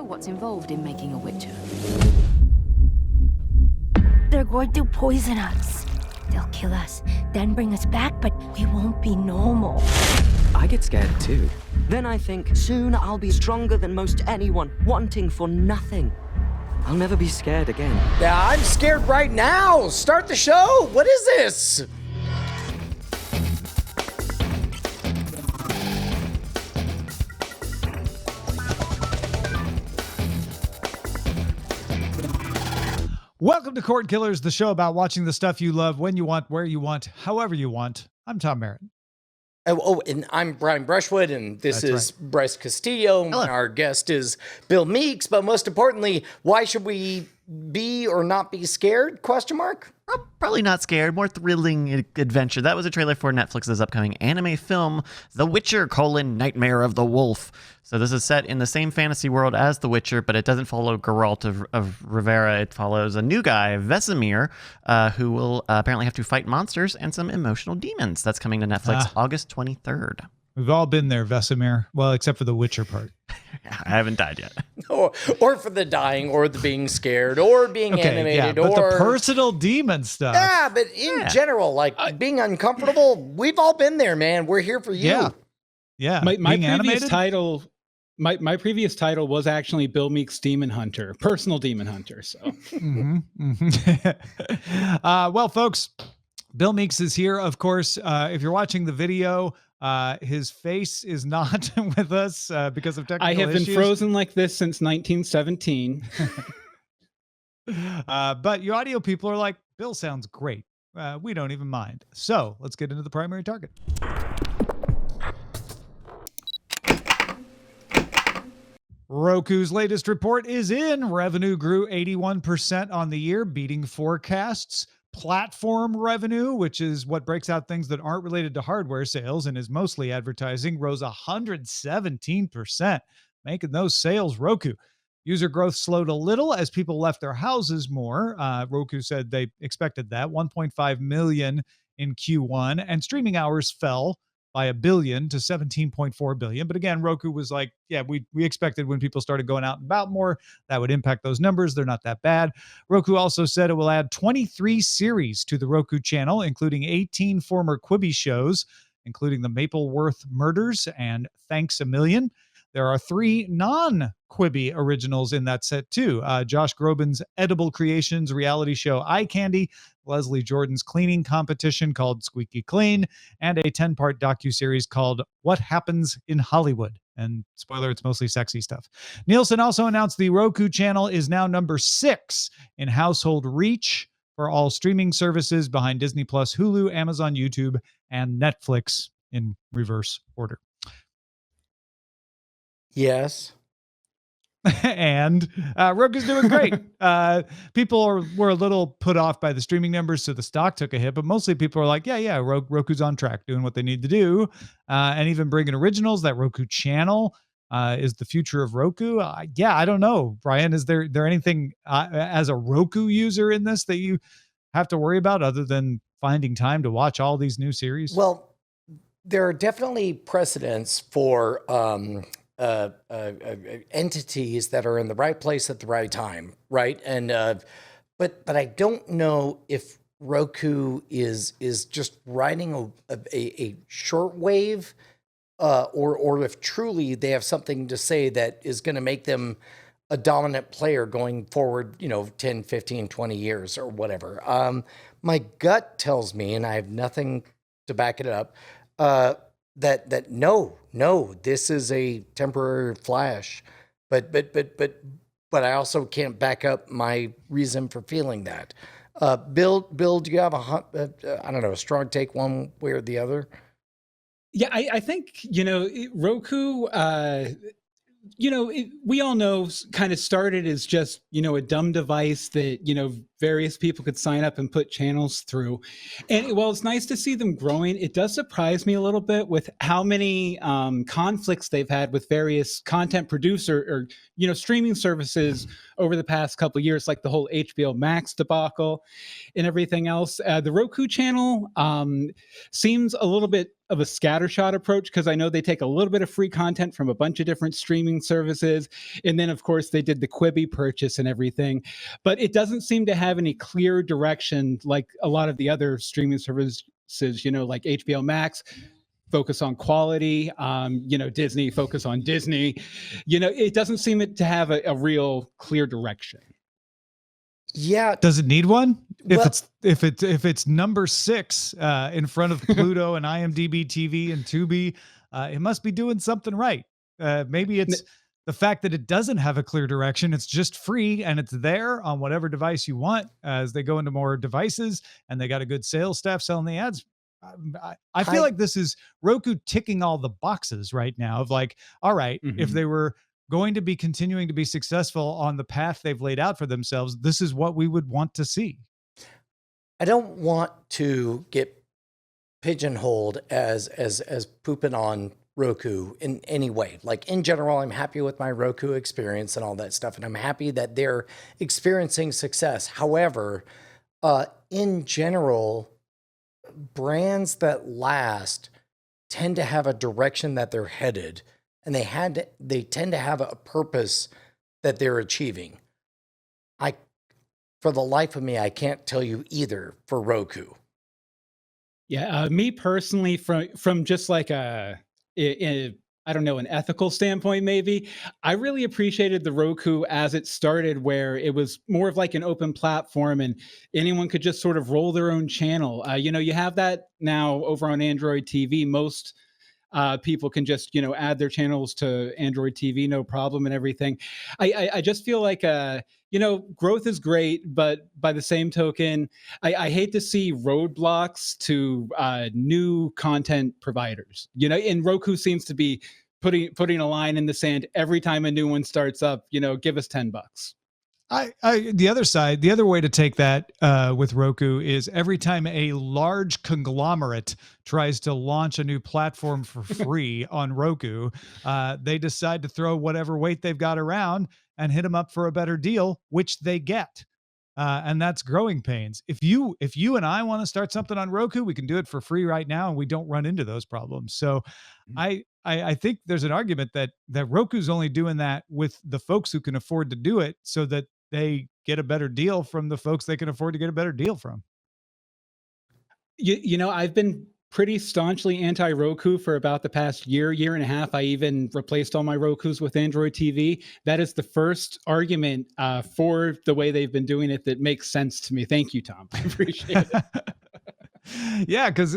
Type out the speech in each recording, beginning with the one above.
what's involved in making a Witcher. They're going to poison us. They'll kill us, then bring us back, but we won't be normal. I get scared too. Then I think, soon I'll be stronger than most anyone, wanting for nothing. I'll never be scared again. Yeah, I'm scared right now. Start the show. What is this? Welcome to Cordkillers, the show about watching the stuff you love when you want, where you want, however you want. I'm Tom Merritt. Oh, and I'm Brian Brushwood, and this That's is Bryce Castillo. Hello. And our guest is Bill Meeks. But most importantly, why should we be or not be scared? Question mark. Probably not scared. More thrilling adventure. That was a trailer for Netflix's upcoming anime film, The Witcher: Nightmare of the Wolf. So this is set in the same fantasy world as The Witcher, but it doesn't follow Geralt of Rivera. It follows a new guy, Vesemir, who will apparently have to fight monsters and some emotional demons. That's coming to Netflix August 23rd. We've all been there, Vesemir. Well, except for the Witcher part. I haven't died yet. Or for the dying, or the being scared, or being animated, but or the personal demon stuff. Yeah, but in general, like being uncomfortable, we've all been there, man. We're here for you. Yeah. My Being previous animated? title, my previous title was actually Bill Meeks Demon Hunter, personal demon hunter. So, Well, folks, Bill Meeks is here. Of course, if you're watching the video, his face is not with us because of technical I have been issues. frozen like this since 1917. But you audio people are like, Bill sounds great. We don't even mind. So let's get into the primary target. Roku's latest report is in. Revenue grew 81% on the year, beating forecasts. Platform revenue, which is what breaks out things that aren't related to hardware sales and is mostly advertising, rose 117%, making those sales Roku. User growth slowed a little as people left their houses more. Roku said they expected that, 1.5 million in Q1, and streaming hours fell by 1 billion to 17.4 billion. But again, Roku was like, yeah, we expected when people started going out and about more, that would impact those numbers. They're not that bad. Roku also said it will add 23 series to the Roku channel, including 18 former Quibi shows, including the Mapleworth Murders and Thanks a Million. There are 3 non-Quibi originals in that set too. Josh Groban's Edible Creations reality show Eye Candy, Leslie Jordan's cleaning competition called Squeaky Clean, and a 10-part docuseries called What Happens in Hollywood. And spoiler, it's mostly sexy stuff. Nielsen also announced the Roku channel is now number 6 in household reach for all streaming services behind Disney Plus, Hulu, Amazon, YouTube, and Netflix in reverse order. Yes. And Roku's doing great. People were a little put off by the streaming numbers, so the stock took a hit, but mostly people are like, yeah, Roku's on track, doing what they need to do, and even bringing originals. That Roku channel is the future of Roku. I don't know, Brian, is there anything as a Roku user in this that you have to worry about other than finding time to watch all these new series? Well, there are definitely precedents for entities that are in the right place at the right time, right? And but I don't know if Roku is just riding a shortwave, or if truly they have something to say that is going to make them a dominant player going forward, 10, 15, 20 years or whatever. My gut tells me, and I have nothing to back it up, that no, this is a temporary flash, but I also can't back up my reason for feeling that. Bill, do you have a strong take one way or the other? Yeah, I think, Roku, we all know kind of started as just, a dumb device that, various people could sign up and put channels through. And while it's nice to see them growing, it does surprise me a little bit with how many conflicts they've had with various content producer or, streaming services over the past couple of years, like the whole HBO Max debacle and everything else. The Roku channel seems a little bit of a scattershot approach, because I know they take a little bit of free content from a bunch of different streaming services. And then, of course, they did the Quibi purchase and everything. But it doesn't seem to have any clear direction like a lot of the other streaming services, like HBO Max. Focus on quality, Disney, focus on Disney. It doesn't seem to have a real clear direction. Yeah. Does it need one? Well- if it's number 6 in front of Pluto and IMDb TV and Tubi, it must be doing something right. Maybe it's the fact that it doesn't have a clear direction. It's just free and it's there on whatever device you want as they go into more devices, and they got a good sales staff selling the ads. I feel like this is Roku ticking all the boxes right now of like, all right, if they were going to be continuing to be successful on the path they've laid out for themselves, this is what we would want to see. I don't want to get pigeonholed as pooping on Roku in any way. Like in general, I'm happy with my Roku experience and all that stuff, and I'm happy that they're experiencing success. However, in general, brands that last tend to have a direction that they're headed, and they tend to have a purpose that they're achieving. For the life of me, I can't tell you either for Roku. Yeah, me personally, from just like I don't know, an ethical standpoint, maybe, I really appreciated the Roku as it started, where it was more of like an open platform and anyone could just sort of roll their own channel. You have that now over on Android TV. Most people can just, add their channels to Android TV, no problem, and everything. I just feel like, growth is great, but by the same token, I hate to see roadblocks to new content providers. And Roku seems to be putting a line in the sand every time a new one starts up. Give us $10. The other way to take that with Roku is every time a large conglomerate tries to launch a new platform for free on Roku, they decide to throw whatever weight they've got around and hit them up for a better deal, which they get. And that's growing pains. If you and I want to start something on Roku, we can do it for free right now, and we don't run into those problems. So I think there's an argument that Roku's only doing that with the folks who can afford to do it, so that they get a better deal from the folks they can afford to get a better deal from. I've been pretty staunchly anti-Roku for about the past year and a half. I even replaced all my Rokus with Android TV. That is the first argument for the way they've been doing it that makes sense to me. Thank you, Tom. I appreciate it. Yeah, because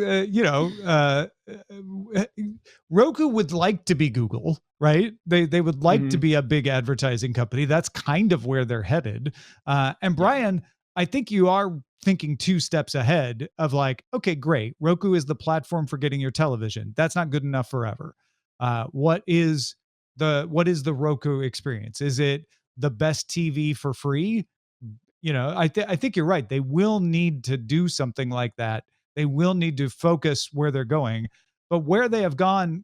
Roku would like to be Google, right? They would like to be a big advertising company. That's kind of where they're headed. And Brian, I think you are thinking 2 steps ahead of like, okay, great. Roku is the platform for getting your television. That's not good enough forever. What is the Roku experience? Is it the best TV for free? I think you're right. They will need to do something like that. They will need to focus where they're going. But where they have gone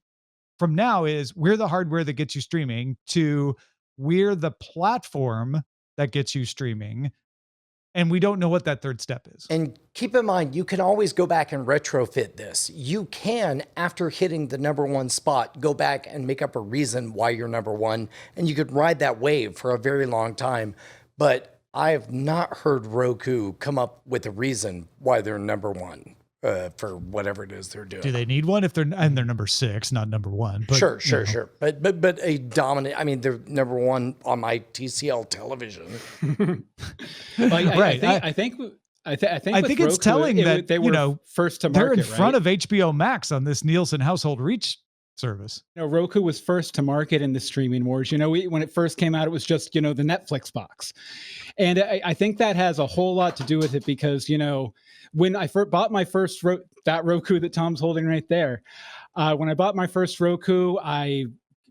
from now is we're the hardware that gets you streaming to we're the platform that gets you streaming. And we don't know what that third step is. And keep in mind, you can always go back and retrofit this. You can, after hitting the number 1 spot, go back and make up a reason why you're number 1. And you could ride that wave for a very long time. But I have not heard Roku come up with a reason why they're number 1 for whatever it is they're doing. Do they need one if they're number 6, not number 1? But, Sure. But a dominant. I mean, they're number 1 on my TCL television. Right. I think it's Roku, telling that they were first to market. They're in front of HBO Max on this Nielsen household reach service. Roku was first to market in the streaming wars. When it first came out, it was just, the Netflix box. And I think that has a whole lot to do with it because, when I bought my first that Roku that Tom's holding right there, when I bought my first Roku, I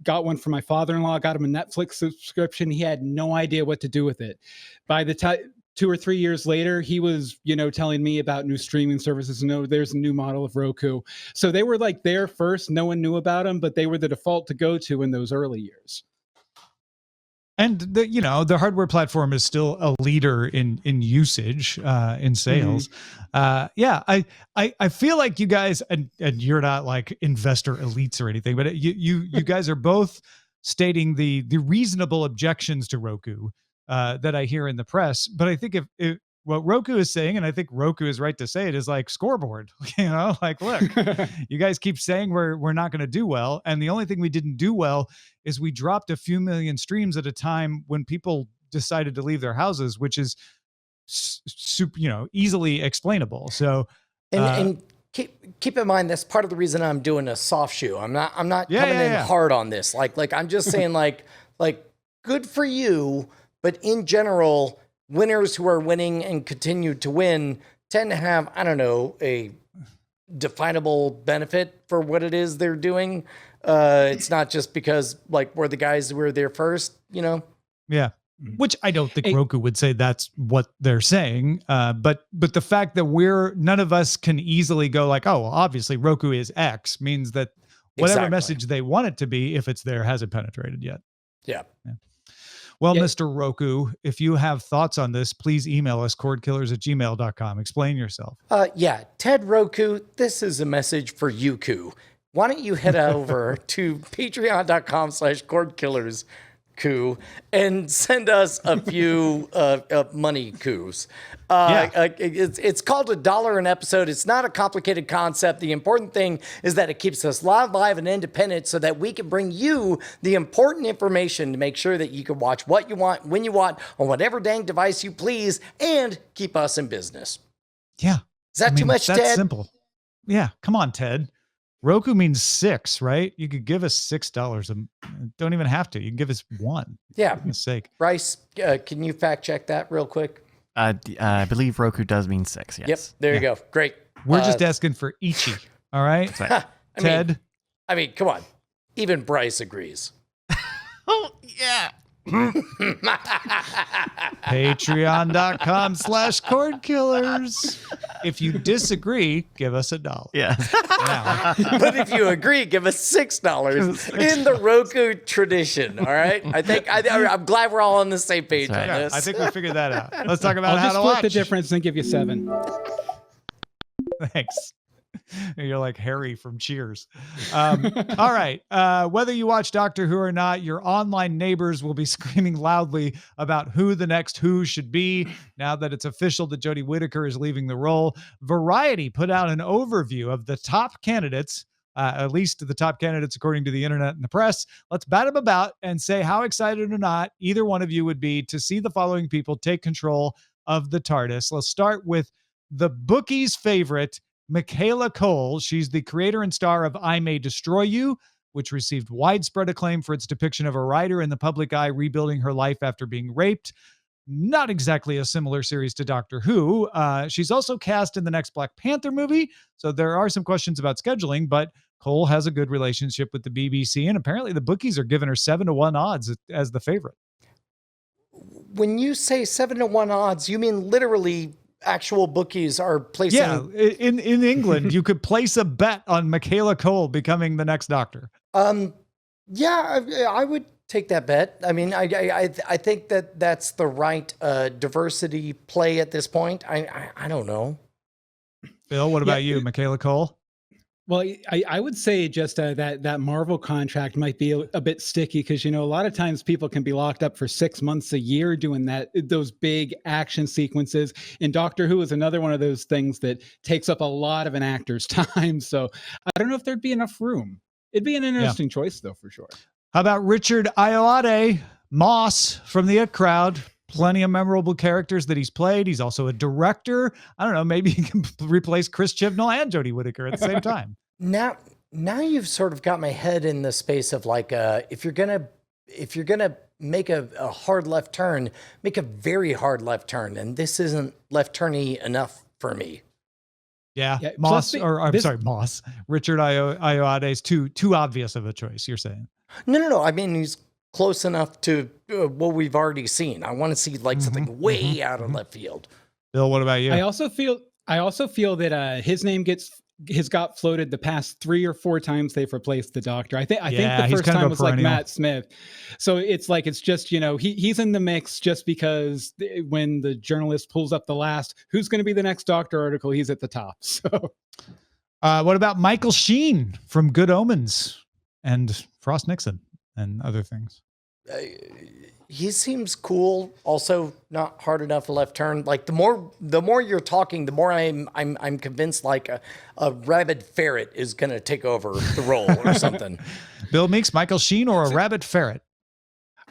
got one for my father-in-law, got him a Netflix subscription. He had no idea what to do with it. By the time 2 or 3 years later, he was, telling me about new streaming services. No, there's a new model of Roku. So they were like there first. No one knew about them, but they were the default to go to in those early years. And the hardware platform is still a leader in usage, in sales. I feel like you guys, and you're not like investor elites or anything, but you guys are both stating the reasonable objections to Roku that I hear in the press. But I think if what Roku is saying, and I think Roku is right to say it, is like Scoreboard. Like, look, you guys keep saying we're not going to do well, and the only thing we didn't do well is we dropped a few million streams at a time when people decided to leave their houses, which is easily explainable. So, and keep in mind that's part of the reason I'm doing a soft shoe. I'm not coming in hard on this. Like I'm just saying like good for you, but in general, winners who are winning and continue to win tend to have, I don't know, a definable benefit for what it is they're doing. It's not just because like we're the guys who were there first, Yeah. Which I don't think Roku would say that's what they're saying. But the fact that none of us can easily go like, oh, well, obviously Roku is X means that whatever message they want it to be, if it's there, hasn't penetrated yet. Yeah. Well, Mr. Roku, if you have thoughts on this, please email us, cordkillers@gmail.com. Explain yourself. Ted Roku, this is a message for Yuku. Why don't you head over to patreon.com/cordkillers and send us a few money coups. It's called $1 an episode. It's not a complicated concept. The important thing is that it keeps us live, and independent so that we can bring you the important information to make sure that you can watch what you want, when you want, on whatever dang device you please, and keep us in business. Yeah. Is that too much, that's Ted? Simple. Yeah. Come on, Ted. Roku means 6, right? You could give us $6. Don't even have to. You can give us 1. Yeah. For goodness sake. Bryce, can you fact check that real quick? I believe Roku does mean 6. Yes. Yep. There you go. Great. We're just asking for Ichi. All right. Ted. I mean, come on. Even Bryce agrees. Oh yeah. Patreon.com/cordkillers. If you disagree, give us $1. Yeah. But if you agree, give us $6 in the Roku tradition. All right. I'm glad we're all on the same page on this. I think we figured that out. Let's talk about I'll how just to split watch. the difference and give you 7. Thanks. You're like Harry from Cheers. All right. Whether you watch Doctor Who or not, your online neighbors will be screaming loudly about who the next Who should be now that it's official that Jodie Whittaker is leaving the role. Variety put out an overview of the top candidates, at least the top candidates according to the internet and the press. Let's bat them about and say how excited or not either one of you would be to see the following people take control of the TARDIS. Let's start with the bookies' favorite, Michaela Cole. She's the creator and star of I May Destroy You, which received widespread acclaim for its depiction of a writer in the public eye rebuilding her life after being raped. Not exactly a similar series to Doctor Who. She's also cast in the next Black Panther movie, so there are some questions about scheduling, but Cole has a good relationship with the BBC, and apparently the bookies are giving her 7-1 odds as the favorite. When you say 7-1 odds, you mean literally actual bookies are placing. Yeah, in England, you could place a bet on Michaela Cole becoming the next Doctor. Yeah, I would take that bet. I mean, I think that's the right diversity play at this point. I don't know. Bill, what about you, Michaela Cole? Well, I would say just that Marvel contract might be a bit sticky because, a lot of times people can be locked up for 6 months, a year doing those big action sequences. And Doctor Who is another one of those things that takes up a lot of an actor's time. So I don't know if there'd be enough room. It'd be an interesting choice, though, for sure. How about Richard Ayoade, Moss from the It Crowd? Plenty of memorable characters that he's played. He's also a director. I don't know, maybe he can replace Chris Chibnall and Jodie Whittaker at the same time. Now you've sort of got my head in the space of like, if you're gonna make a hard left turn, make a very hard left turn, and this isn't left turny enough for me. Yeah, Moss, Moss. Richard Ayoade is too obvious of a choice. You're saying? No. I mean, he's close enough to what we've already seen. I want to see like something way out of left field. Bill, what about you? I also feel that his name gets has got floated the past 3 or 4 times they've replaced the Doctor. I think Yeah, the he's first kind of time a was like perennial. Matt Smith. So it's just, he's in the mix just because when the journalist pulls up the last, who's going to be the next Doctor article, he's at the top. So What about Michael Sheen from Good Omens and Frost Nixon and other things? He seems cool. Also, not hard enough a left turn. Like the more you're talking, the more I'm convinced like a rabid ferret is gonna take over the role or something. Bill Meeks, Michael Sheen, or a rabbit ferret?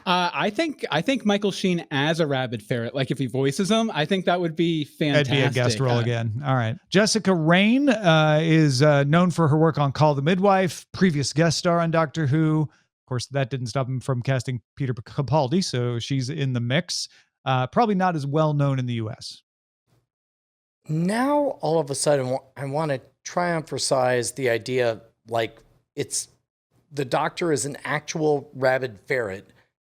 I think Michael Sheen as a rabid ferret, like if he voices him, I think that would be fantastic. That'd be a guest role again. All right. Jessica Raine is known for her work on Call the Midwife, previous guest star on Doctor Who. Of course, that didn't stop him from casting Peter Capaldi, so she's in the mix. Probably not as well known in the U.S. Now, all of a sudden, I want to try and emphasize the idea like it's the Doctor is an actual rabid ferret.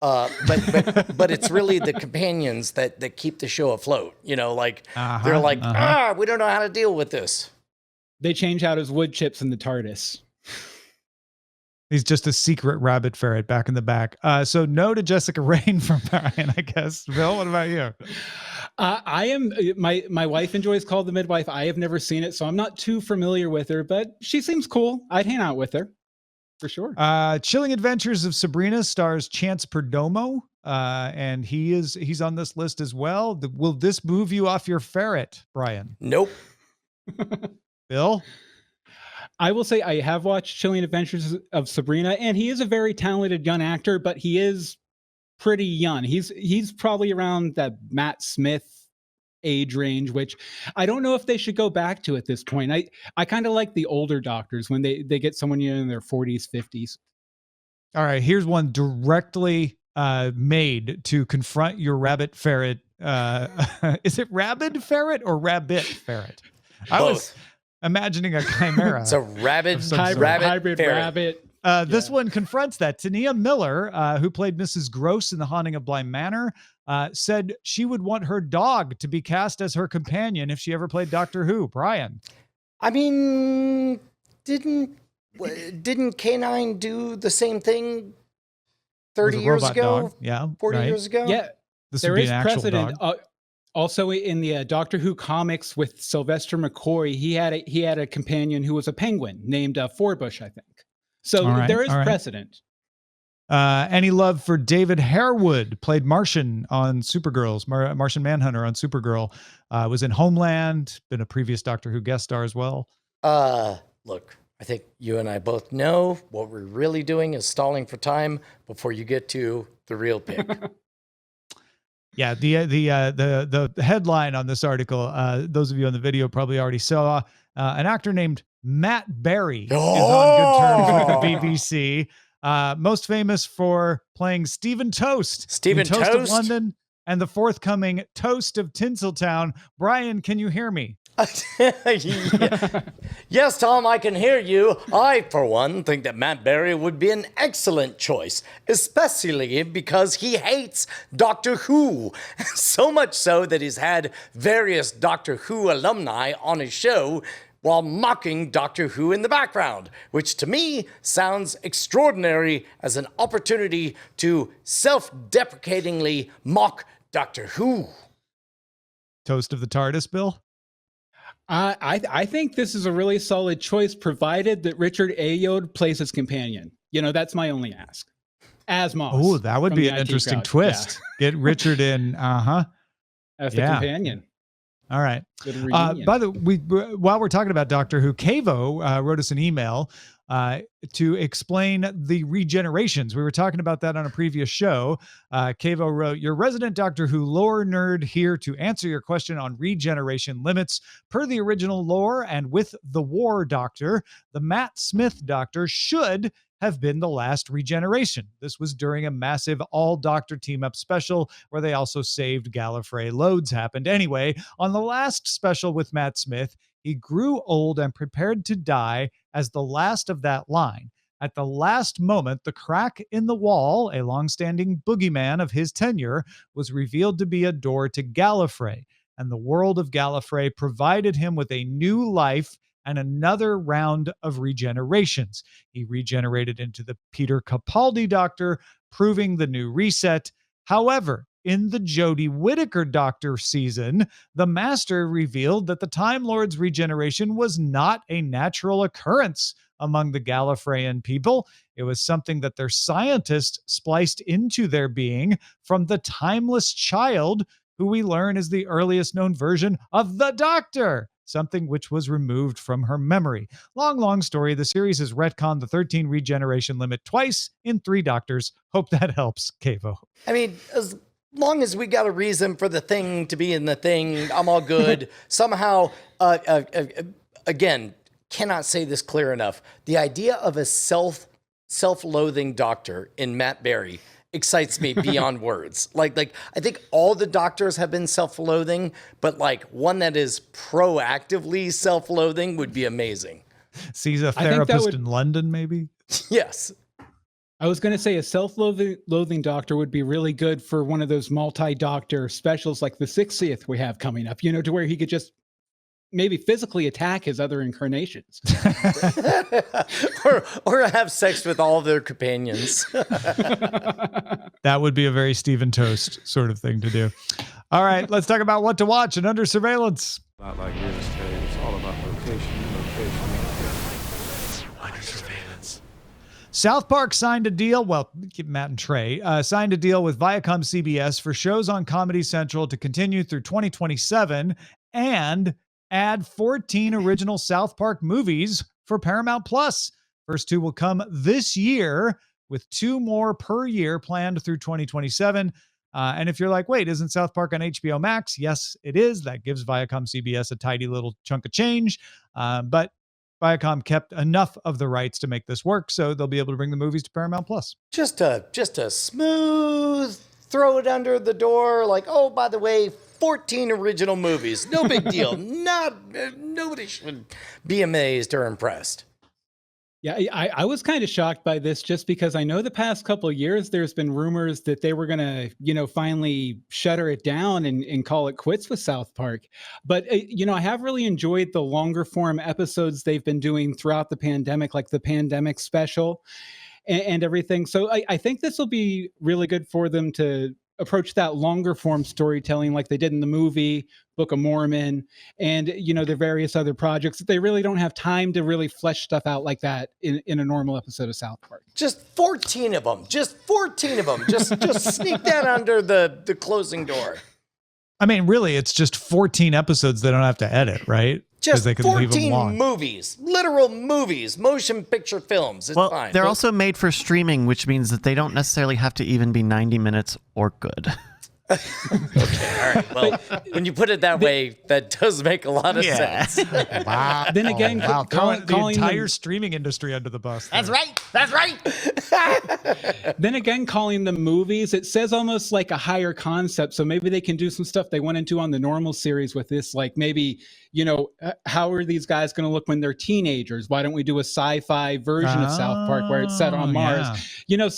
But it's really the companions that keep the show afloat. They're like, we don't know how to deal with this. They change out his wood chips in the TARDIS. He's just a secret rabbit ferret back in the back. So no to Jessica Raine from Brian, I guess. Bill, what about you? I am my wife enjoys Call the Midwife. I have never seen it, so I'm not too familiar with her, but she seems cool. I'd hang out with her. For sure. Chilling Adventures of Sabrina stars Chance Perdomo, and he's on this list as well. Will this move you off your ferret, Brian? Nope. Bill? I will say I have watched Chilling Adventures of Sabrina, and he is a very talented young actor, but he is pretty young. He's probably around that Matt Smith age range, which I don't know if they should go back to at this point. I kind of like the older Doctors when they get someone in their 40s, 50s. All right, here's one directly made to confront your rabbit ferret. Is it rabid ferret or rabbit ferret? I was imagining a chimera. It's a hybrid ferret. rabbit. This one confronts that. Tania Miller, who played Mrs. Gross in The Haunting of Bly Manor, said she would want her dog to be cast as her companion if she ever played Doctor Who. Brian? I mean, didn't K9 do the same thing 30 years ago? Dog. Yeah, 40 years ago? Yeah, there is precedent. Also, in the Doctor Who comics with Sylvester McCoy, he had a companion who was a penguin named Forbush, I think. So there is precedent. Any love for David Harewood, played Martian on Supergirl's, Martian Manhunter on Supergirl, was in Homeland, been a previous Doctor Who guest star as well. Look, I think you and I both know what we're really doing is stalling for time before you get to the real pick. Yeah, the headline on this article, those of you on the video probably already saw, an actor named Matt Berry is on good terms with the BBC. Most famous for playing Stephen Toast. Stephen Toast of Toast? London and the forthcoming Toast of Tinseltown. Brian, can you hear me? Yes, Tom, I can hear you. I, for one, think that Matt Berry would be an excellent choice, especially because he hates Doctor Who. So much so that he's had various Doctor Who alumni on his show while mocking Doctor Who in the background, which to me sounds extraordinary as an opportunity to self-deprecatingly mock Doctor Who. Toast of the TARDIS, Bill? I think this is a really solid choice, provided that Richard Ayoade plays his companion. That's my only ask. As Moss. Oh, that would be an interesting twist. Yeah. Get Richard in. As the companion. All right. By the way, while we're talking about Doctor Who, Cavo wrote us an email to explain the regenerations. We were talking about that on a previous show. Cavo wrote, your resident Doctor Who lore nerd here to answer your question on regeneration limits. Per the original lore and with the War Doctor, the Matt Smith Doctor should have been the last regeneration. This was during a massive all-Doctor team-up special where they also saved Gallifrey. Loads happened. Anyway, on the last special with Matt Smith, he grew old and prepared to die as the last of that line. At the last moment, the crack in the wall, a long-standing boogeyman of his tenure, was revealed to be a door to Gallifrey, and the world of Gallifrey provided him with a new life and another round of regenerations. He regenerated into the Peter Capaldi Doctor, proving the new reset. However, in the Jodie Whittaker Doctor season, the Master revealed that the Time Lord's regeneration was not a natural occurrence among the Gallifreyan people. It was something that their scientists spliced into their being from the timeless child, who we learn is the earliest known version of the Doctor, something which was removed from her memory. Long story. The series has retconned the 13 regeneration limit twice in 3 Doctors. Hope that helps, Cavo. I mean, as long as we got a reason for the thing to be in the thing, I'm all good. Somehow, again, cannot say this clear enough. The idea of a self-loathing Doctor in Matt Berry excites me beyond words. Like I think all the Doctors have been self-loathing, but like one that is proactively self-loathing would be amazing. Sees a therapist in London, maybe? Yes. I was going to say a self-loathing Doctor would be really good for one of those multi-Doctor specials like the 60th we have coming up, to where he could just maybe physically attack his other incarnations. or have sex with all of their companions. That would be a very Stephen Toast sort of thing to do. All right, let's talk about what to watch and Under Surveillance. Not like real estate. It's all about location. Under Surveillance. South Park signed a deal, Matt and Trey, signed a deal with Viacom CBS for shows on Comedy Central to continue through 2027 and add 14 original South Park movies for Paramount Plus. First 2 will come this year, with 2 more per year planned through 2027. And if you're like, wait, isn't South Park on HBO Max? Yes, it is. That gives Viacom CBS a tidy little chunk of change. But Viacom kept enough of the rights to make this work, so they'll be able to bring the movies to Paramount Plus. Just a smooth throw it under the door, like, oh, by the way, 14 original movies. No big deal. Nobody should be amazed or impressed. Yeah, I was kind of shocked by this just because I know the past couple of years there's been rumors that they were going to, finally shutter it down and call it quits with South Park. But, I have really enjoyed the longer form episodes they've been doing throughout the pandemic, like the pandemic special and everything. So I think this will be really good for them to approach that longer form storytelling like they did in the movie Book of Mormon and their various other projects. They really don't have time to really flesh stuff out like that in a normal episode of South Park. Just 14 of them. Just sneak that under the closing door. I mean, really, it's just 14 episodes they don't have to edit, right? Just they can leave them 14 long. movies, literal movies, motion picture films. It's fine. They're also made for streaming, which means that they don't necessarily have to even be 90 minutes or good. Okay, all right. Well, when you put it that way, that does make a lot of sense. Wow. Then again, Throwing the calling entire them- streaming industry under the bus. That's right. Then again, calling them movies, it says almost like a higher concept. So maybe they can do some stuff they went into on the normal series with this, like maybe, how are these guys going to look when they're teenagers? Why don't we do a sci-fi version of South Park where it's set on Mars? Yeah.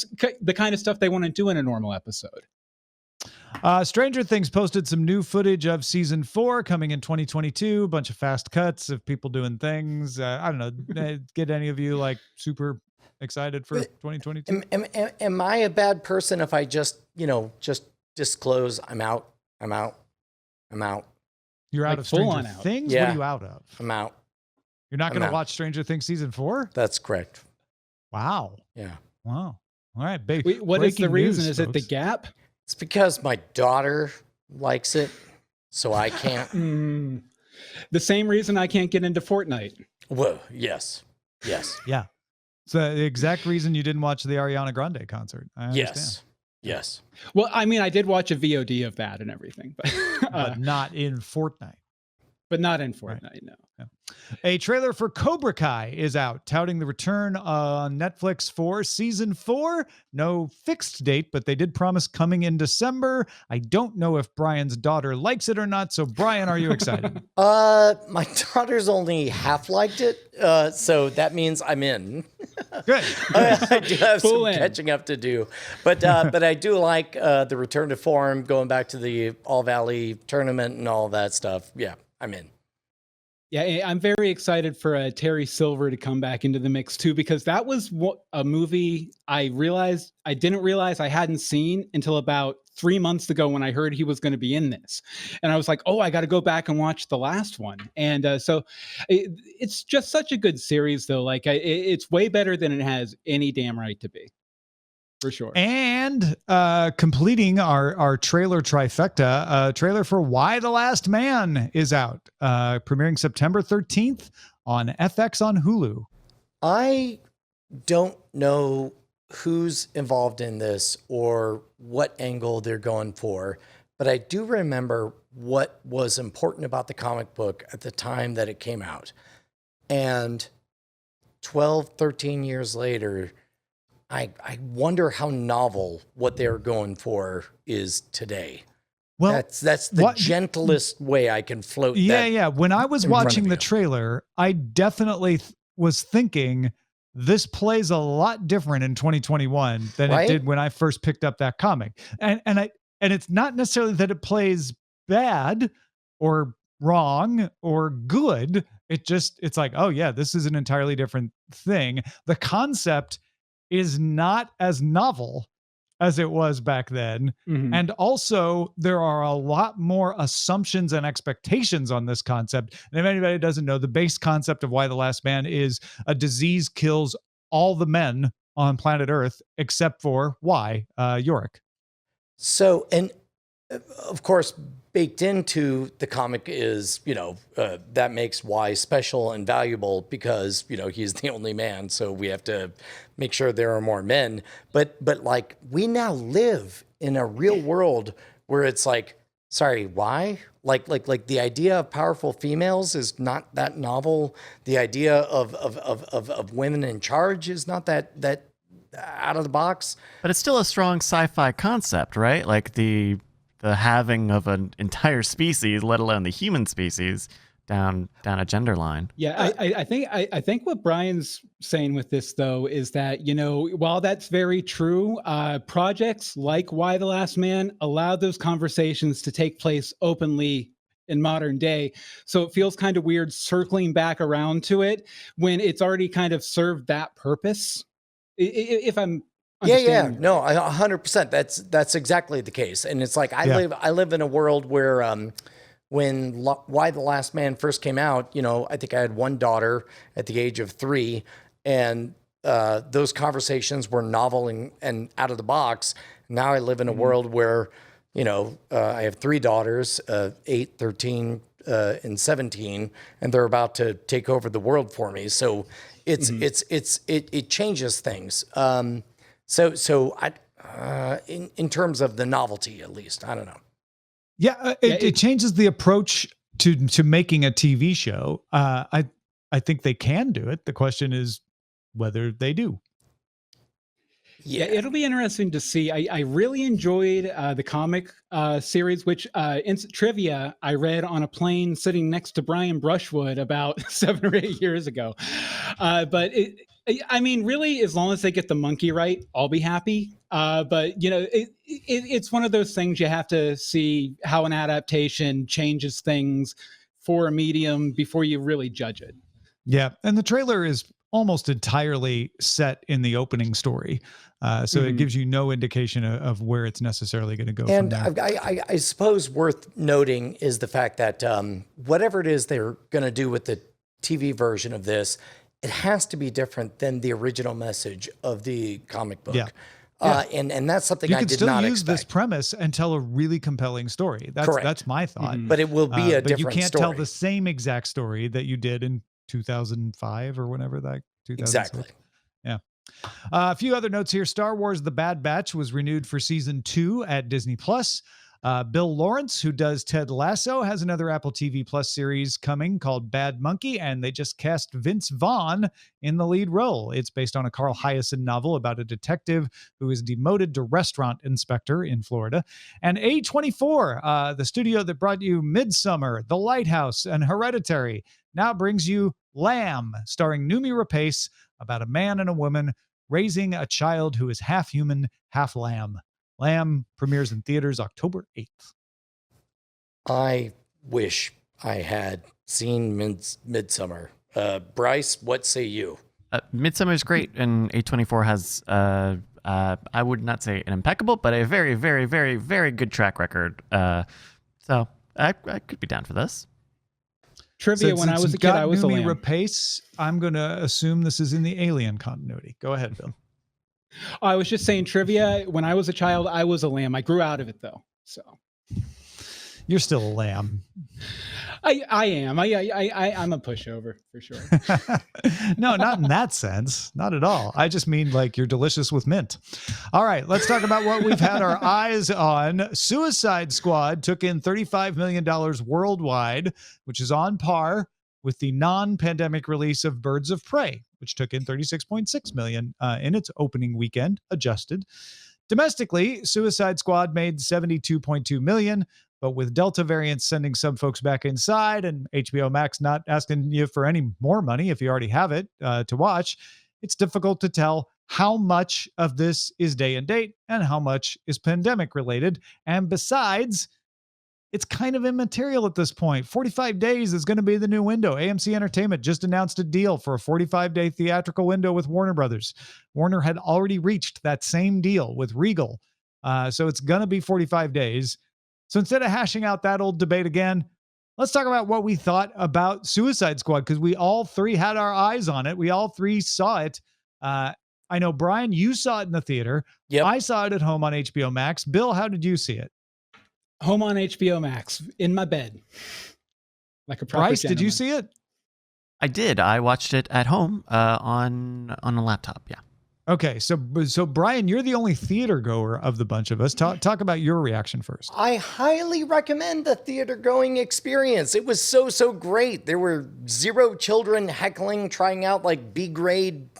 The kind of stuff they want to do in a normal episode. Stranger Things posted some new footage of season 4 coming in 2022. A bunch of fast cuts of people doing things. I don't know. Get any of you super excited for 2022? Am I a bad person if I just disclose I'm out? You're out Like of full Stranger on out. Things? Yeah. What are you out of? I'm out. You're not going I'm to out. watch Stranger Things season 4? That's correct. Wow. Yeah. Wow. All right. Wait, what is the breaking reason? news, Is it the folks. gap? It's because my daughter likes it, so I can't. The same reason I can't get into Fortnite. Whoa, yes. Yeah. It's the exact reason you didn't watch the Ariana Grande concert. I understand. Yes. Well, I mean, I did watch a VOD of that and everything, But not in Fortnite. but not in Fortnite, no. A trailer for Cobra Kai is out, touting the return on Netflix for season 4. No fixed date, but they did promise coming in December. I don't know if Brian's daughter likes it or not. So, Brian, are you excited? My daughter's only half liked it, so that means I'm in. Good. I do have Full some in. catching up to do, but I do like the return to form, going back to the All Valley tournament and all that stuff. Yeah, I'm in. Yeah, I'm very excited for Terry Silver to come back into the mix too, because that was a movie I didn't realize I hadn't seen until about 3 months ago when I heard he was going to be in this, and I was like, oh, I got to go back and watch the last one. And so it's just such a good series, though. Like it's way better than it has any damn right to be. For sure. And completing our trailer trifecta, a trailer for Why the Last Man is out, premiering September 13th on FX on Hulu. I don't know who's involved in this or what angle they're going for, but I do remember what was important about the comic book at the time that it came out. And 12, 13 years later, I wonder how novel what they're going for is today. Well, that's the gentlest way I can float. Yeah. When I was watching the trailer, I definitely was thinking this plays a lot different in 2021 than it did when I first picked up that comic. And it's not necessarily that it plays bad or wrong or good. It's like, oh yeah, this is an entirely different thing. The concept is not as novel as it was back then. Mm-hmm. And also there are a lot more assumptions and expectations on this concept. And if anybody doesn't know, the base concept of Why the Last Man is a disease kills all the men on planet Earth, except for Yorick. So, and of course, baked into the comic is, that makes Y special and valuable because, he's the only man. So we have to make sure there are more men. But like we now live in a real world where it's like, sorry, why? Like the idea of powerful females is not that novel. The idea of women in charge is not that out of the box. But it's still a strong sci-fi concept, right? Like the having of an entire species, let alone the human species, down a gender line. Yeah, I think what Brian's saying with this though is that, while that's very true, projects like Why the Last Man allow those conversations to take place openly in modern day. So it feels kind of weird circling back around to it when it's already kind of served that purpose. If I'm Yeah. No, 100%. That's exactly the case. And it's like, I live in a world where, when Why the Last Man first came out, I think I had one daughter at the age of 3, and those conversations were novel and out of the box. Now I live in a world where, I have 3 daughters, 8, 13, and 17, and they're about to take over the world for me. So it changes things. So I, in terms of the novelty, at least, I don't know. Yeah, it changes the approach to making a TV show. I think they can do it. The question is whether they do. Yeah, it'll be interesting to see. I really enjoyed the comic series, which trivia I read on a plane sitting next to Brian Brushwood about 7 or 8 years ago. But really, as long as they get the monkey right, I'll be happy. But it's one of those things you have to see how an adaptation changes things for a medium before you really judge it. Yeah, and the trailer is almost entirely set in the opening story. So it gives you no indication of where it's necessarily going to go. And from there. I suppose worth noting is the fact that whatever it is they're going to do with the TV version of this, it has to be different than the original message of the comic book. Yeah. And that's something I did not expect. You can still use this premise and tell a really compelling story. That's my thought. Mm-hmm. But it will be a different story. But you can't tell the same exact story that you did in 2005 or whenever that 2006. Exactly. Yeah. A few other notes here. Star Wars The Bad Batch was renewed for season 2 at Disney Plus. Bill Lawrence, who does Ted Lasso, has another Apple TV Plus series coming called Bad Monkey, and they just cast Vince Vaughn in the lead role. It's based on a Carl Hiaasen novel about a detective who is demoted to restaurant inspector in Florida. And A24, the studio that brought you Midsummer, The Lighthouse, and Hereditary, now brings you Lamb, starring Noomi Rapace, about a man and a woman raising a child who is half human, half lamb. Lamb premieres in theaters October 8th. I wish I had seen Midsummer. Bryce, what say you? Midsummer is great, and A24 has, I would not say an impeccable, but a very, very, very, very good track record. So I could be down for this. Trivia, when I was a kid, I was a lamb. Rapace, I'm going to assume this is in the Alien continuity. Go ahead, Bill. I was just saying trivia. When I was a child, I was a lamb. I grew out of it, though. So you're still a lamb. I am. I'm a pushover for sure. No, not in that sense. Not at all. I just mean like you're delicious with mint. All right, let's talk about what we've had our eyes on. Suicide Squad took in $35 million worldwide, which is on par with the non-pandemic release of Birds of Prey, which took in $36.6 million in its opening weekend, adjusted. Domestically, Suicide Squad made $72.2 million, but with Delta variants sending some folks back inside and HBO Max not asking you for any more money if you already have it to watch, it's difficult to tell how much of this is day and date and how much is pandemic related. And besides, it's kind of immaterial at this point. 45 days is going to be the new window. AMC Entertainment just announced a deal for a 45-day theatrical window with Warner Brothers. Warner had already reached that same deal with Regal. So it's going to be 45 days. So instead of hashing out that old debate again, let's talk about what we thought about Suicide Squad, because we all three had our eyes on it. We all three saw it. I know, Brian, you saw it in the theater. Yep. I saw it at home on HBO Max. Bill, how did you see it? Home on HBO Max, in my bed, like a proper Bryce, gentleman. did you see it? I did. I watched it at home on a laptop. Yeah. Okay, so Brian, you're the only theater goer of the bunch of us. Talk about your reaction first. I highly recommend the theater going experience. It was so great. There were 0 children heckling, trying out like B grade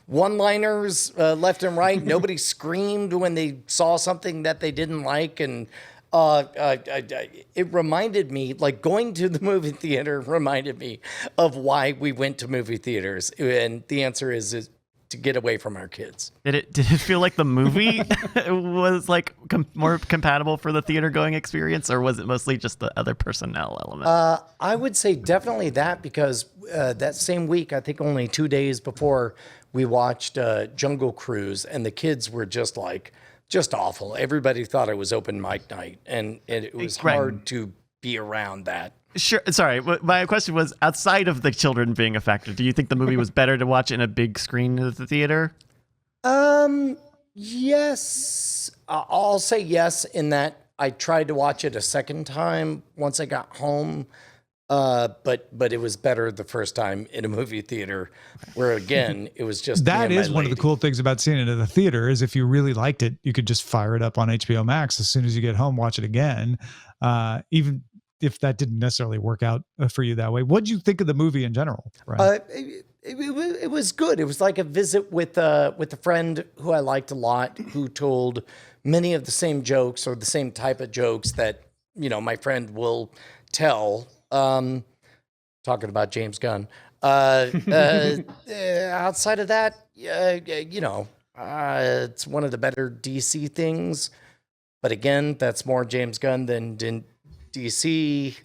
one-liners left and right. Nobody screamed when they saw something that they didn't like, and it reminded me, like going to the movie theater reminded me of why we went to movie theaters, and the answer is to get away from our kids. Did it feel like the movie was like more compatible for the theater going experience, or was it mostly just the other personnel element? I would say definitely that, because that same week, I think only 2 days before, we watched Jungle Cruise, and the kids were just awful. Everybody thought it was open mic night, and it was hard to be around that. Sure. Sorry. My question was, outside of the children being a factor, do you think the movie was better to watch in a big screen at the theater? Yes. I'll say yes, in that I tried to watch it a second time once I got home. But it was better the first time in a movie theater, where again, it was just that is one of the cool things about seeing it at the theater, is if you really liked it, you could just fire it up on HBO Max as soon as you get home, watch it again. Even if that didn't necessarily work out for you that way. What did you think of the movie in general, Brian? It was good. It was like a visit with a friend who I liked a lot, who told many of the same jokes, or the same type of jokes that, my friend will tell. Talking about James Gunn. Outside of that, it's one of the better DC things. But again, that's more James Gunn than DC.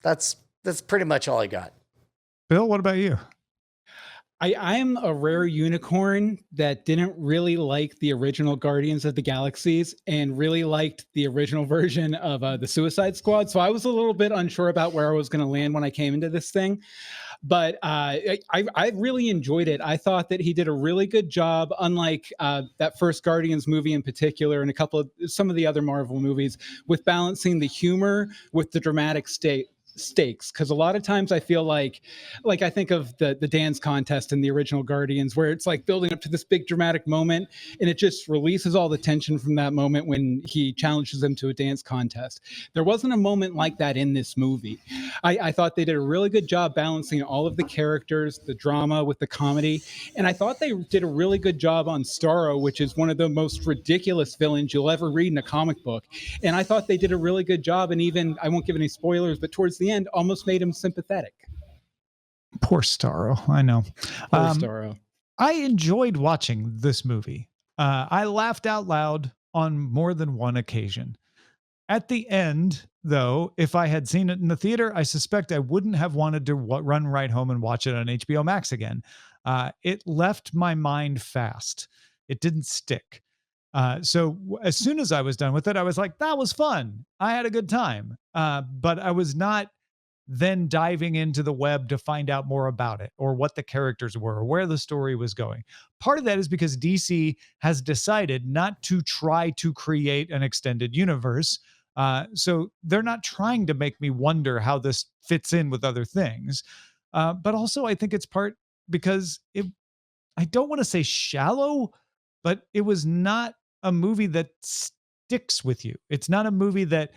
That's pretty much all I got. Bill, what about you? I am a rare unicorn that didn't really like the original Guardians of the Galaxies and really liked the original version of the Suicide Squad. So I was a little bit unsure about where I was going to land when I came into this thing. But I really enjoyed it. I thought that he did a really good job, unlike that first Guardians movie in particular, and some of the other Marvel movies, with balancing the humor with the dramatic stakes. Because a lot of times I feel like I think of the dance contest in the original Guardians, where it's like building up to this big dramatic moment, and it just releases all the tension from that moment when he challenges them to a dance contest. There wasn't a moment like that in this movie. I thought they did a really good job balancing all of the characters, the drama with the comedy, and I thought they did a really good job on Starro, which is one of the most ridiculous villains you'll ever read in a comic book. And I thought they did a really good job, and even, I won't give any spoilers, but towards the end, almost made him sympathetic. Poor Starro. I know. Poor Starro. I enjoyed watching this movie. I laughed out loud on more than one occasion. At the end, though, if I had seen it in the theater, I suspect I wouldn't have wanted to run right home and watch it on HBO Max again. It left my mind fast. It didn't stick. So as soon as I was done with it, I was like, that was fun. I had a good time. But I was not then diving into the web to find out more about it or what the characters were or where the story was going. Part of that is because DC has decided not to try to create an extended universe. So they're not trying to make me wonder how this fits in with other things. But also I think it's part because I don't want to say shallow, but it was not a movie that sticks with you. It's not a movie that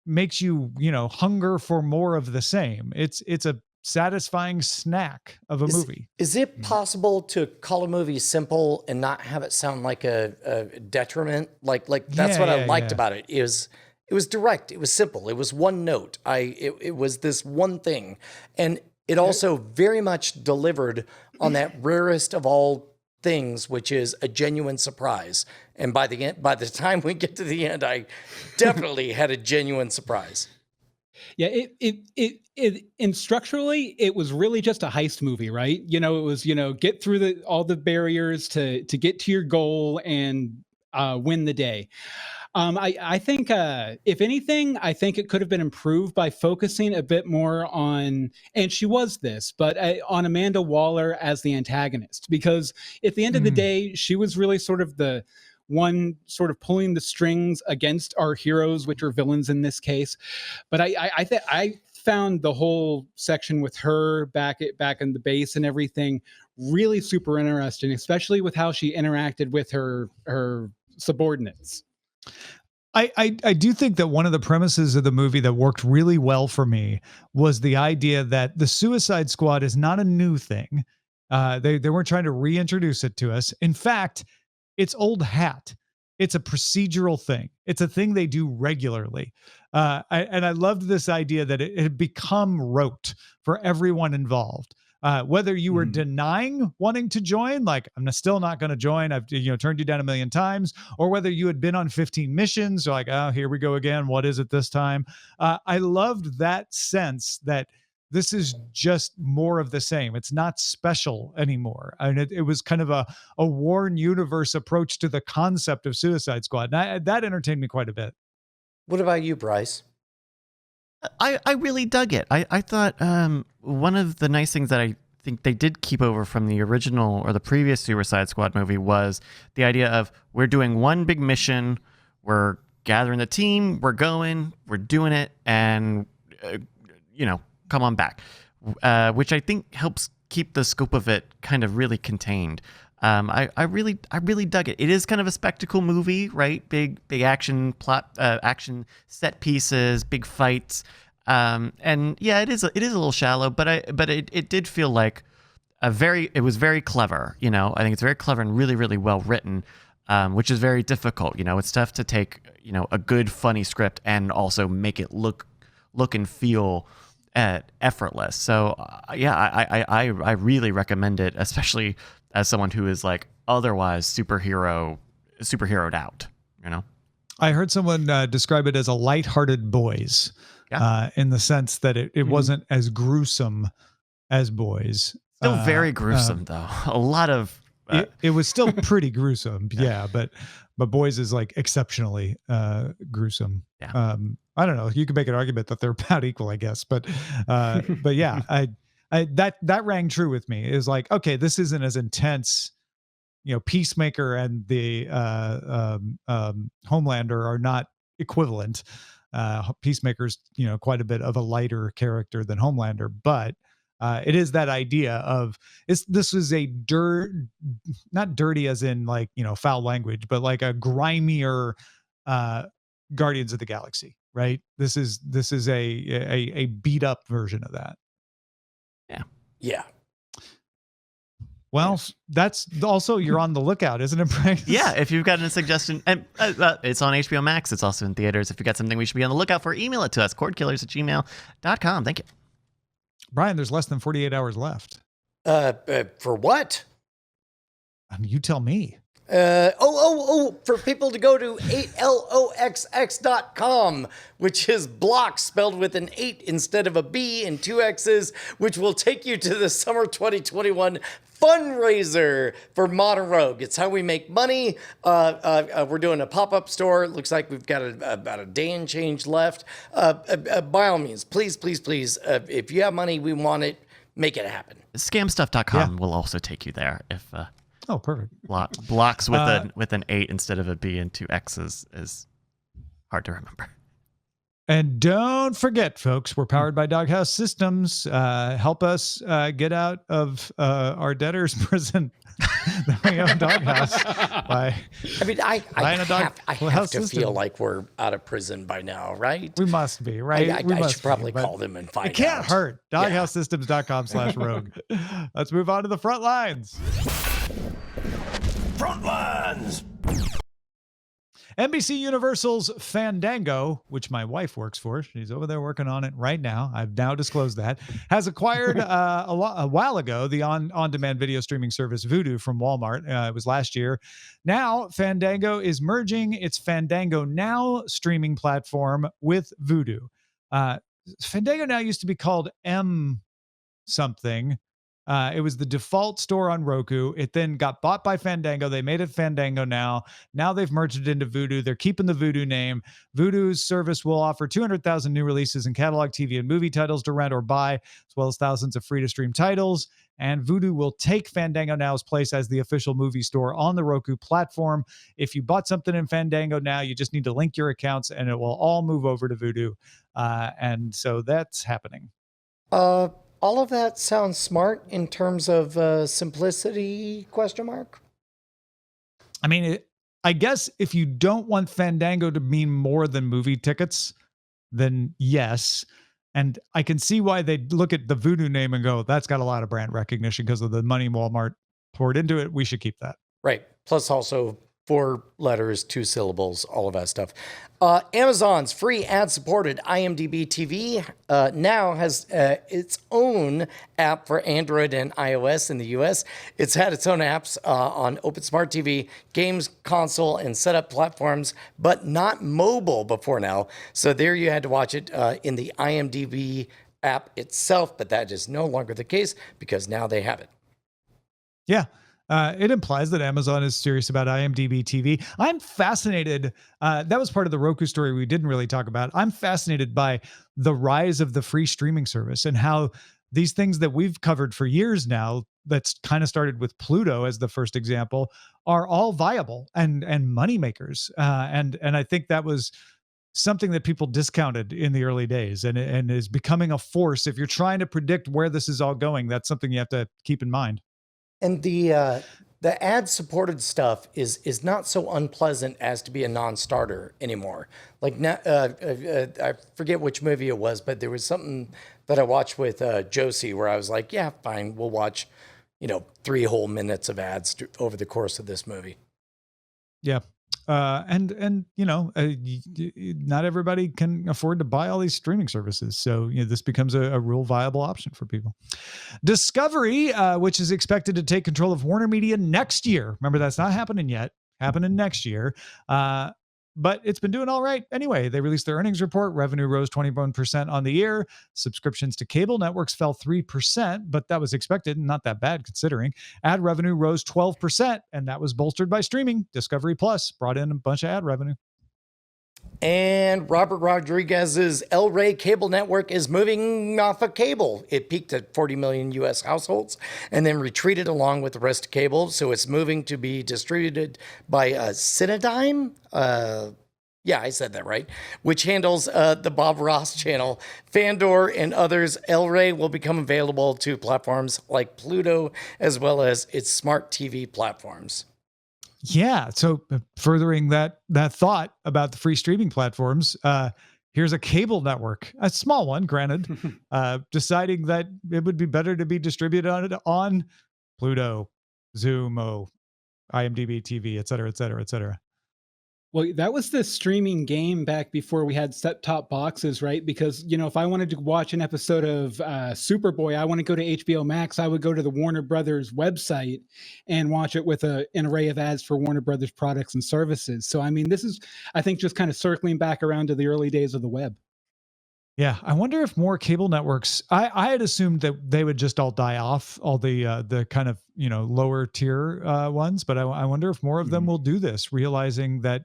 makes you, hunger for more of the same. It's a satisfying snack of a movie. Is it possible to call a movie simple and not have it sound like a detriment? Like that's what I liked about it. It was direct. It was simple. It was one note. It was this one thing, and it also very much delivered on that rarest of all things, which is a genuine surprise. And by the time we get to the end, I definitely had a genuine surprise. Yeah, and structurally, it was really just a heist movie, right? It was, get through all the barriers to get to your goal and win the day. I think, if anything, I think it could have been improved by focusing a bit more on, and she was this, but on Amanda Waller as the antagonist, because at the end of the day, she was really sort of the one sort of pulling the strings against our heroes, which are villains in this case. But I found the whole section with her back in the base and everything really super interesting, especially with how she interacted with her subordinates. I do think that one of the premises of the movie that worked really well for me was the idea that the Suicide Squad is not a new thing. They weren't trying to reintroduce it to us. In fact, it's old hat. It's a procedural thing. It's a thing they do regularly. I loved this idea that it had become rote for everyone involved. Whether you were denying wanting to join, like I'm still not going to join, I've turned you down 1 million times, or whether you had been on 15 missions, like, oh, here we go again. What is it this time? I loved that sense that this is just more of the same. It's not special anymore. And it was kind of a Warren Universe approach to the concept of Suicide Squad. And that entertained me quite a bit. What about you, Bryce? I really dug it. I thought one of the nice things that I think they did keep over from the original or the previous Suicide Squad movie was the idea of we're doing one big mission, we're gathering the team, we're doing it, and come on back, which I think helps keep the scope of it kind of really contained. I really dug it. It is kind of a spectacle movie, right? Big action plot, action set pieces, big fights. And yeah, it is a little shallow, but it did feel like it was very clever. I think it's very clever and really, really well written, which is very difficult. It's tough to take, a good, funny script and also make it look and feel effortless. So I really recommend it, especially as someone who is like otherwise superheroed out, I heard someone describe it as a lighthearted Boys, in the sense that it wasn't as gruesome as Boys. Still very gruesome though. A lot of it was still pretty gruesome, but Boys is like exceptionally gruesome. Yeah. I don't know. You could make an argument that they're about equal, I guess, but yeah, that rang true with me. Is like, okay, this isn't as intense. Peacemaker and the Homelander are not equivalent. Peacemaker's quite a bit of a lighter character than Homelander, but it is that idea of this is a not dirty as in like foul language, but like a grimier Guardians of the Galaxy, right? This is a beat up version of that. Yeah. Well, that's also, you're on the lookout, isn't it, Bryce? Yeah, if you've got a suggestion, and it's on HBO Max, it's also in theaters. If you've got something we should be on the lookout for, email it to us, cordkillers@gmail.com. Thank you. Brian, there's less than 48 hours left. For what? You tell me. For people to go to 8loxx.com, which is blocks spelled with an 8 instead of a B and 2 X's, which will take you to the summer 2021 fundraiser for Modern Rogue. It's how we make money. We're doing a pop-up store. It looks like we've got about a day and change left. By all means, please, if you have money, we want it, make it happen. Scamstuff.com will also take you there if Oh, perfect. blocks with an 8 instead of a B and 2 X's is hard to remember. And don't forget, folks, we're powered by Doghouse Systems. Help us get out of our debtor's prison. We own Doghouse. I have to feel like we're out of prison by now, right? We must be, right? I should probably call them and find out. It can't hurt. DoghouseSystems.com/rogue. Let's move on to the front lines. Frontlines. NBC Universal's Fandango, which my wife works for, she's over there working on it right now, I've now disclosed that, has acquired a while ago the on-demand video streaming service Vudu from Walmart. It was last year. Now, Fandango is merging its Fandango Now streaming platform with Vudu. Fandango Now used to be called M something. It was the default store on Roku. It then got bought by Fandango. They made it Fandango Now. Now they've merged it into Vudu. They're keeping the Vudu name. Vudu's service will offer 200,000 new releases and catalog TV and movie titles to rent or buy, as well as thousands of free-to-stream titles. And Vudu will take Fandango Now's place as the official movie store on the Roku platform. If you bought something in Fandango Now, you just need to link your accounts, and it will all move over to Vudu. And so that's happening. All of that sounds smart in terms of simplicity, ? I mean, I guess if you don't want Fandango to mean more than movie tickets, then yes. And I can see why they'd look at the Vudu name and go, that's got a lot of brand recognition because of the money Walmart poured into it. We should keep that. Right. Plus also 4 letters, 2 syllables, all of that stuff. Amazon's free ad-supported IMDb TV now has its own app for Android and iOS in the US. It's had its own apps on Open Smart TV, games, console, and setup platforms, but not mobile before now. So there you had to watch it in the IMDb app itself, but that is no longer the case because now they have it. Yeah. It implies that Amazon is serious about IMDb TV. I'm fascinated. That was part of the Roku story we didn't really talk about. I'm fascinated by the rise of the free streaming service and how these things that we've covered for years now, that's kind of started with Pluto as the first example, are all viable and money makers. And I think that was something that people discounted in the early days and is becoming a force. If you're trying to predict where this is all going, that's something you have to keep in mind. And the ad-supported stuff is not so unpleasant as to be a non-starter anymore. Like now, I forget which movie it was, but there was something that I watched with Josie where I was like, yeah, fine, we'll watch, 3 whole minutes of ads over the course of this movie. Yeah. And not everybody can afford to buy all these streaming services. So, this becomes a real viable option for people. Discovery, which is expected to take control of Warner Media next year. Remember, that's not happening yet. Happening next year. But it's been doing all right. Anyway, they released their earnings report. Revenue rose 21% on the year. Subscriptions to cable networks fell 3%, but that was expected and not that bad considering. Ad revenue rose 12%, and that was bolstered by streaming. Discovery Plus brought in a bunch of ad revenue. And Robert Rodriguez's El Rey cable network is moving off of cable. It peaked at 40 million U.S. households and then retreated along with the rest of cable. So it's moving to be distributed by Cinedigm. Yeah, I said that right. Which handles the Bob Ross channel. Fandor and others. El Rey will become available to platforms like Pluto as well as its smart TV platforms. Yeah. So furthering that thought about the free streaming platforms, here's a cable network, a small one, granted, deciding that it would be better to be distributed on Pluto, Zumo, IMDb TV, et cetera, et cetera, et cetera. Well, that was the streaming game back before we had set-top boxes, right? Because, if I wanted to watch an episode of Superboy, I want to go to HBO Max, I would go to the Warner Brothers website and watch it with an array of ads for Warner Brothers products and services. So, I mean, this is, I think, just kind of circling back around to the early days of the web. Yeah, I wonder if more cable networks. I had assumed that they would just all die off, all the kind of lower tier ones, but I wonder if more of them will do this, realizing that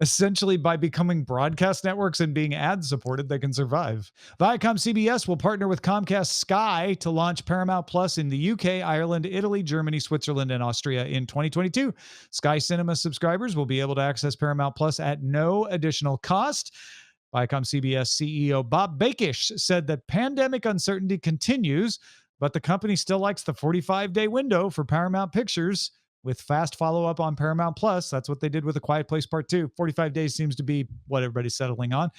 essentially by becoming broadcast networks and being ad supported, they can survive. Viacom CBS will partner with Comcast Sky to launch Paramount Plus in the UK, Ireland, Italy, Germany, Switzerland, and Austria in 2022. Sky Cinema subscribers will be able to access Paramount Plus at no additional cost. Viacom CBS CEO Bob Bakish said that pandemic uncertainty continues, but the company still likes the 45-day window for Paramount Pictures with fast follow-up on Paramount Plus. That's what they did with A Quiet Place Part 2. 45 days seems to be what everybody's settling on.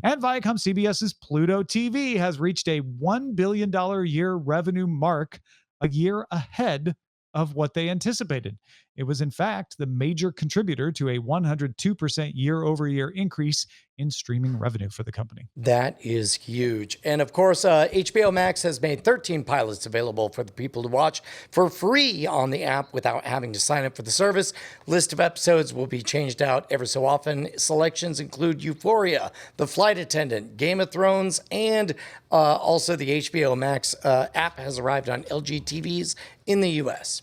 And Viacom CBS's Pluto TV has reached a $1 billion a year revenue mark a year ahead of what they anticipated. It was, in fact, the major contributor to a 102% year-over-year increase in streaming revenue for the company. That is huge. And of course, HBO Max has made 13 pilots available for the people to watch for free on the app without having to sign up for the service. List of episodes will be changed out ever so often. Selections include Euphoria, The Flight Attendant, Game of Thrones, and also the HBO Max app has arrived on LG TVs in the US.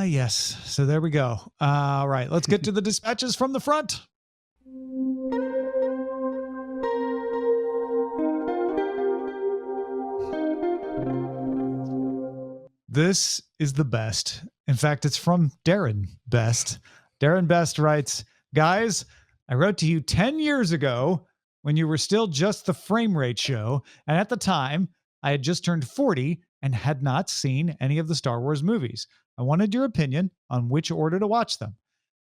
Yes. So there we go. All right, let's get to the dispatches from the front. This is the best. In fact, it's from Darren Best. Darren Best writes, guys, I wrote to you 10 years ago when you were still just the Frame Rate Show. And at the time, I had just turned 40 and had not seen any of the Star Wars movies. I wanted your opinion on which order to watch them.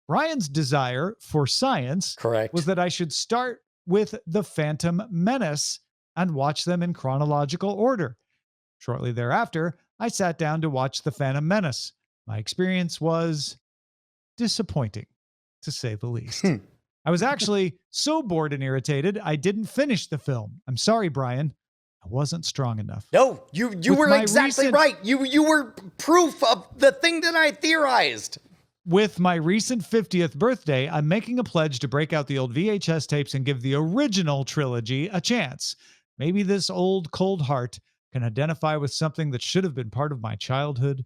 Brian's desire for science was that I should start with The Phantom Menace and watch them in chronological order. Shortly thereafter, I sat down to watch The Phantom Menace. My experience was disappointing, to say the least. I was actually so bored and irritated, I didn't finish the film. I'm sorry, Brian. I wasn't strong enough. No, you were exactly right. You were proof of the thing that I theorized. With my recent 50th birthday, I'm making a pledge to break out the old VHS tapes and give the original trilogy a chance. Maybe this old cold heart can identify with something that should have been part of my childhood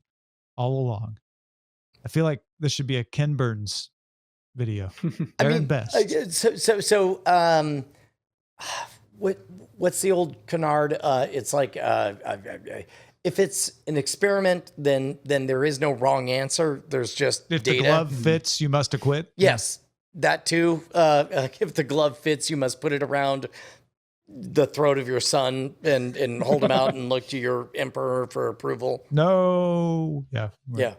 all along. I feel like this should be a Ken Burns video. Best. What's the old canard? It's like if it's an experiment, then there is no wrong answer. There's just if data. The glove fits, you must acquit. Yes, that too. If the glove fits, you must put it around the throat of your son and hold him out and look to your emperor for approval. No. Yeah. Right. Yeah.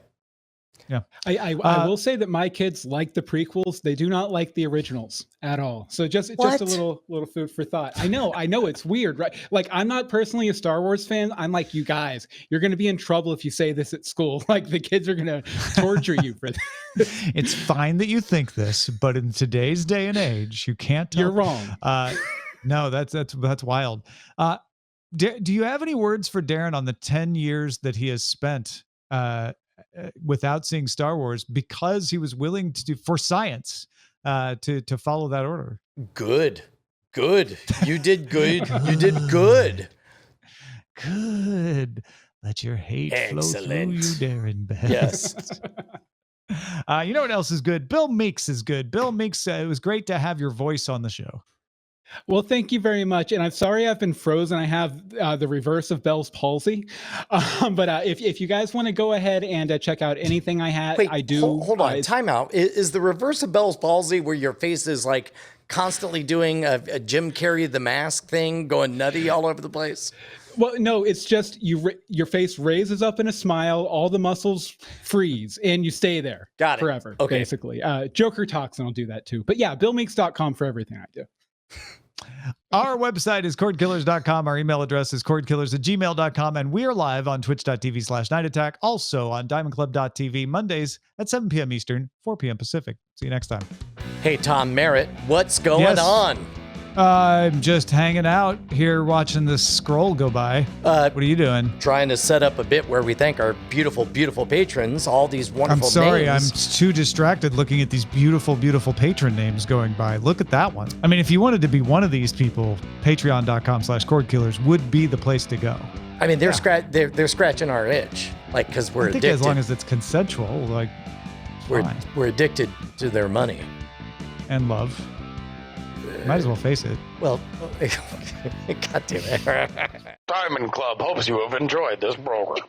Yeah. I will say that my kids like the prequels. They do not like the originals at all. So just a little food for thought. I know it's weird, right? Like, I'm not personally a Star Wars fan. I'm like, you guys, you're going to be in trouble if you say this at school. Like, the kids are going to torture you for this. It's fine that you think this, but in today's day and age, you can't. You're wrong. No, that's wild. Do you have any words for Darren on the 10 years that he has spent without seeing Star Wars because he was willing to do for science to follow that order? Good. You did good. You did good. Good. Let your hate flow through you, Darren Best. Yes. You know what else is good? Bill Meeks is good. Bill Meeks, it was great to have your voice on the show. Well, thank you very much. And I'm sorry I've been frozen. I have the reverse of Bell's palsy. But if you guys want to go ahead and check out anything I had, I do. Hold on. Time out. Is the reverse of Bell's palsy where your face is like constantly doing a Jim Carrey the Mask thing, going nutty all over the place? Well, no, it's just your face raises up in a smile, all the muscles freeze, and you stay there forever, basically. Joker Toxin will do that too. But yeah, BillMeeks.com for everything I do. Our website is cordkillers.com. Our email address is cordkillers@gmail.com. And we are live on twitch.tv/Night Attack. Also on diamondclub.tv Mondays at 7 p.m. Eastern, 4 p.m. Pacific. See you next time. Hey, Tom Merritt, what's going Yes. on? I'm just hanging out here watching this scroll go by. What are you doing? Trying to set up a bit where we thank our beautiful, beautiful patrons, all these I'm wonderful sorry, names. I'm too distracted looking at these beautiful, beautiful patron names going by. Look at that one. I mean, if you wanted to be one of these people, patreon.com/cordkillers would be the place to go. I mean, they're scratching our itch, like, because we're I think addicted. as long as it's consensual, like, fine. We're addicted to their money. And love. Might as well face it. Well, God damn it. Diamond Club hopes you have enjoyed this program.